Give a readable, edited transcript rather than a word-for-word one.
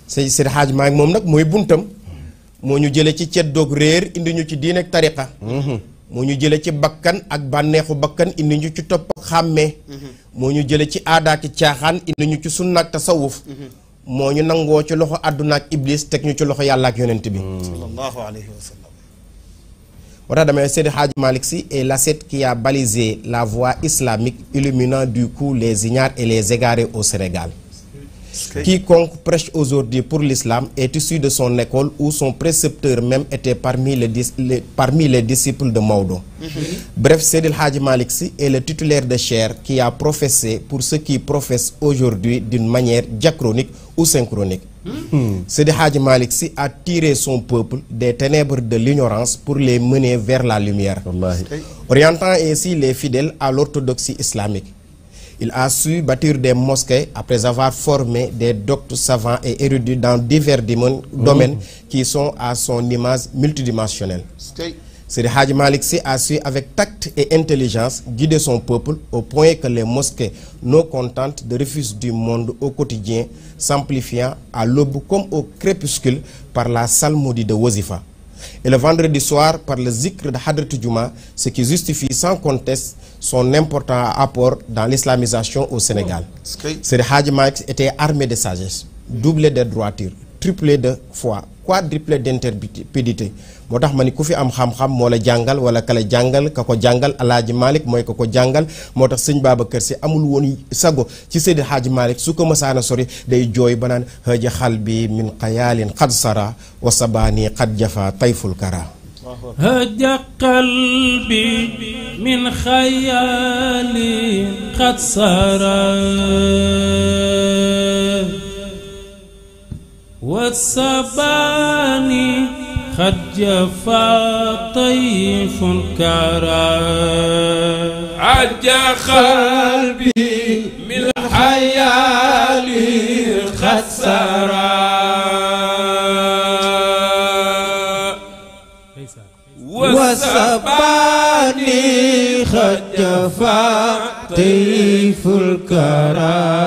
Seydi Hadji Malick moom nag mooy buntam moo ñu jële ci ceddoog réer indi ñu ci diine ak tariqa moo ñu jële ci bakkan ak bànneexu bakkan indi ñu ci topp ak xàmmee moo ñu jële ci aadaaki caaxaan indi ñu ci sunna ak tasawuf moo ñu nangoo ci loxo àdduna ak iblis teg ñu ci loxo yàlla ak yonent bi sallallahu alayhi wa sallam. moo tax damay Seydi Hadji Malick Sy est l'ascète qui a balisé la voie islamique, illuminant du coup les ignares et les égarés au Sénégal. Quiconque prêche aujourd'hui pour l'islam est issu de son école où son précepteur même était parmi les disciples de Maodo. Bref, Seydi Hadji Malick Sy est le titulaire de chaire qui a professé pour ceux qui professent aujourd'hui d'une manière diachronique ou synchronique. Seydi Hadji Malick Sy a tiré son peuple des ténèbres de l'ignorance pour les mener vers la lumière, orientant ainsi les fidèles à l'orthodoxie islamique. Il a su bâtir des mosquées après avoir formé des doctes savants et érudits dans divers domaines qui sont à son image multidimensionnelle. Seydi Hadji Malick Sy a su avec tact et intelligence guider son peuple au point que les mosquées non contentes de refusent du monde au quotidien, s'amplifiant à l'aube comme au crépuscule par la psalmodie de Wazifa. Et le vendredi soir par le zikr de Hadratou Djouma, ce qui justifie sans conteste son important apport dans l'islamisation au Sénégal. Seydi Hadji Malick était armé de sagesse, doublé de droiture, triplé de foi, quadruplé d'intrépidité. moo tax ma ni ku fi am xam-xam moo la jàngal wala kala jàngal ka ko jàngal Alaaji Malick mooy ko jàngal moo tax sëñ Babacar Sy amul woon sago ci Seydi Hadji Malick su ko mësaana sori day jooy ba naan hëja xal bi min xayaalin xad sara wa sabaani xad jafa tayful kara hëja qalbi min xayaalin xad sara wa sabaani قد جفا طيف كرا عج قلبي من الحيال قد سرى وسباني قد جفا طيف الكرا